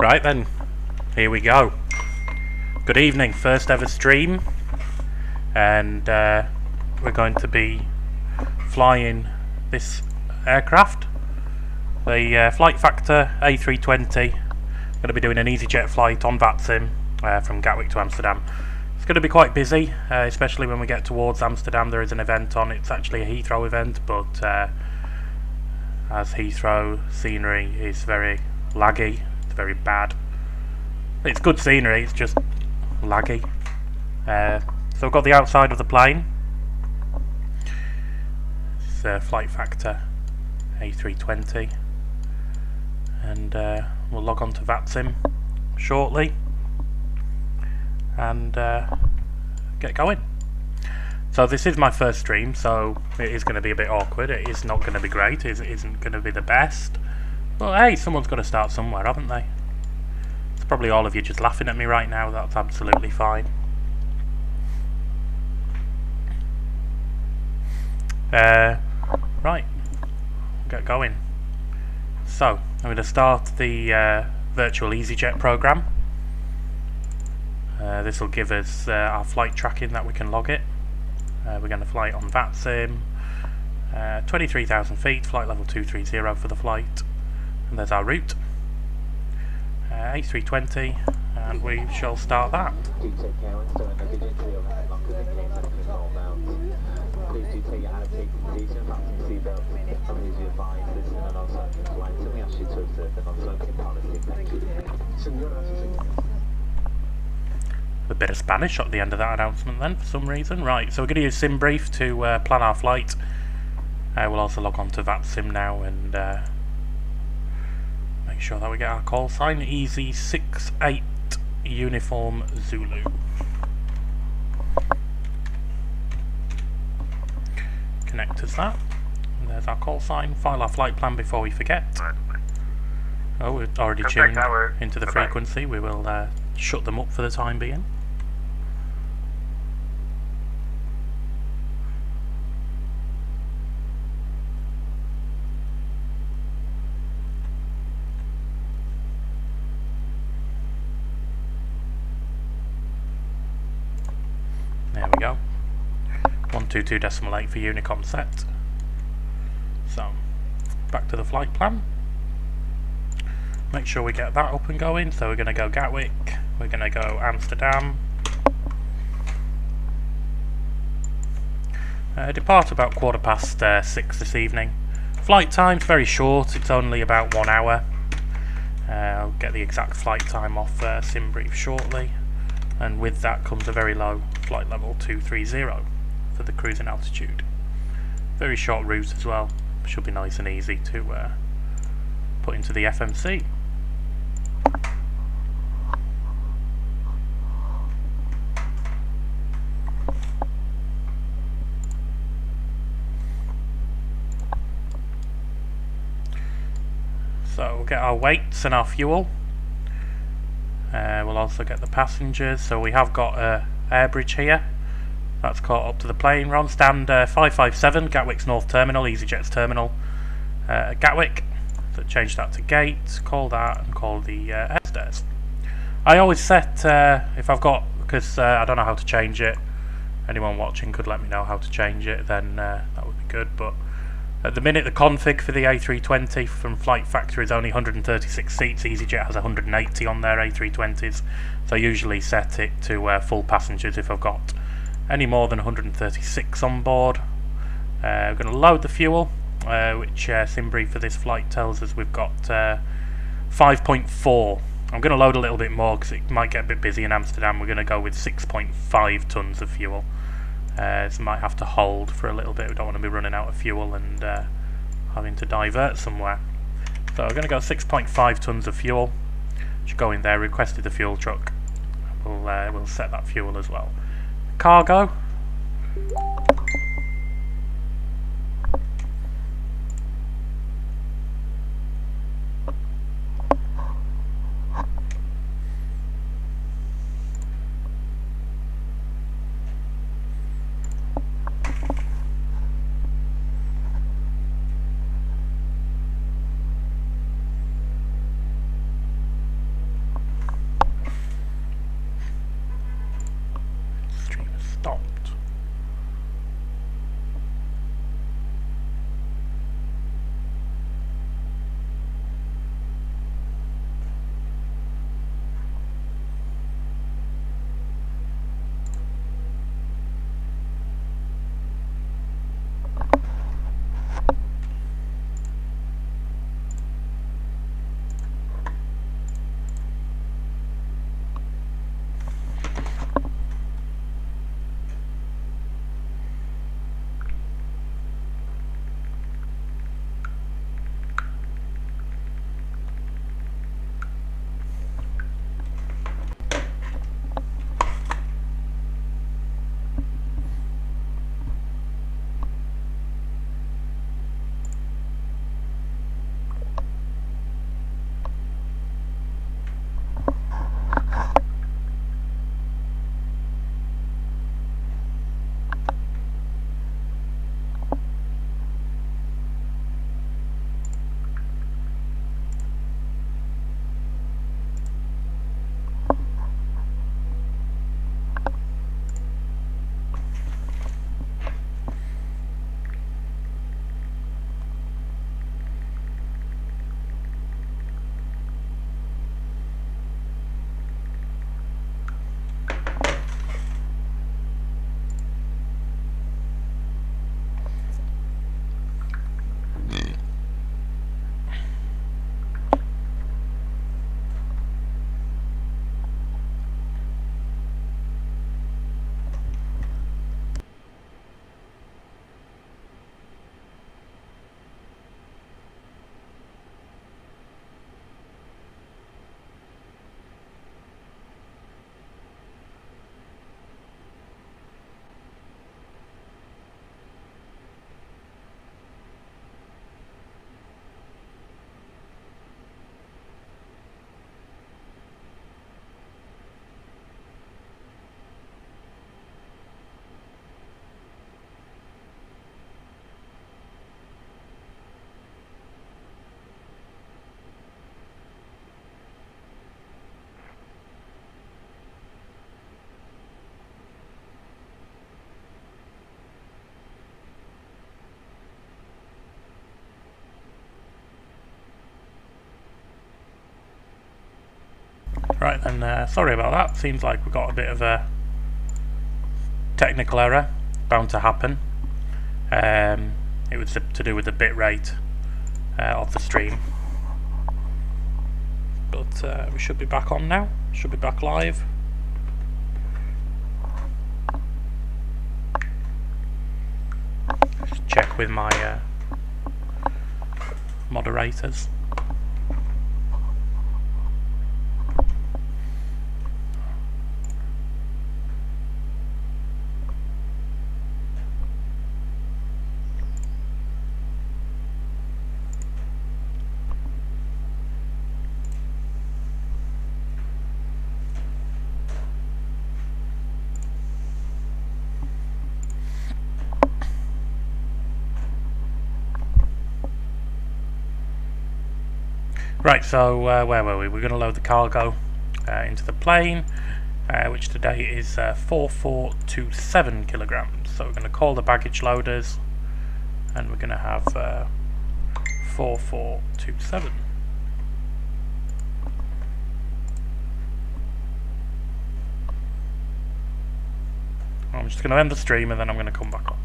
Right then, here we go. Good evening, first ever stream, and we're going to be flying this aircraft, the Flightfactor A320. Going to be doing an Easyjet flight on Vatsim from Gatwick to Amsterdam. It's going to be quite busy, especially when we get towards Amsterdam. There is an event on. It's actually a Heathrow event, but as Heathrow scenery is very laggy, it's very bad. It's good scenery, it's just laggy. So we've got the outside of the plane. It's a Flightfactor A320, and we'll log on to Vatsim shortly and get going. So this is my first stream, so it is going to be a bit awkward. It is not going to be great, it isn't going to be the best, but hey, someone's got to start somewhere, haven't they? It's probably all of you just laughing at me right now. That's absolutely fine. Right, get going. So I'm going to start the virtual Easyjet program. This will give us our flight tracking that we can log it. We're going to fly it on Vatsim, 23,000 feet, flight level 230 for the flight, and there's our route, A320, and we shall start that. A bit of Spanish at the end of that announcement then, for some reason. Right, so we're going to use SimBrief to plan our flight. We'll also log on to Vatsim now and make sure that we get our call sign. Easy 68 Uniform Zulu. Connect as that. And there's our call sign. File our flight plan before we forget. Oh, we're already tuned into the frequency. We will shut them up for the time being. There we go. 122.8 for Unicom set. So, back to the flight plan. Make sure we get that up and going. So we're going to go Gatwick, we're going to go Amsterdam. Depart about 6:15 this evening. Flight time's very short, it's only about 1 hour. I'll get the exact flight time off SimBrief shortly. And with that comes a very low flight level 230 for the cruising altitude. Very short route as well, should be nice and easy to put into the FMC. So we'll get our weights and our fuel. We'll also get the passengers. So we have got a air bridge here. That's caught up to the plane. We're on stand 557, Gatwick's North Terminal, Easyjet's terminal at Gatwick. So change that to gate, call that, and call the airstairs. I always set, if I've got, because I don't know how to change it, anyone watching could let me know how to change it, then that would be good. But at the minute, the config for the A320 from Flightfactor is only 136 seats. Easyjet has 180 on their A320s. So I usually set it to full passengers if I've got any more than 136 on board. We're going to load the fuel, which SimBrief for this flight tells us we've got 5.4. I'm going to load a little bit more because it might get a bit busy in Amsterdam. We're going to go with 6.5 tons of fuel. So might have to hold for a little bit. We don't want to be running out of fuel and having to divert somewhere. So we're going to go 6.5 tons of fuel. Should go in there. Requested the fuel truck. We'll set that fuel as well. Cargo. Right then, sorry about that. Seems like we got a bit of a technical error, bound to happen. It was to do with the bit rate of the stream. But we should be back on now. Should be back live. Just check with my moderators. Right, so where were we? We're going to load the cargo into the plane, which today is 4427 kilograms. So we're going to call the baggage loaders, and we're going to have 4427. I'm just going to end the stream and then I'm going to come back on.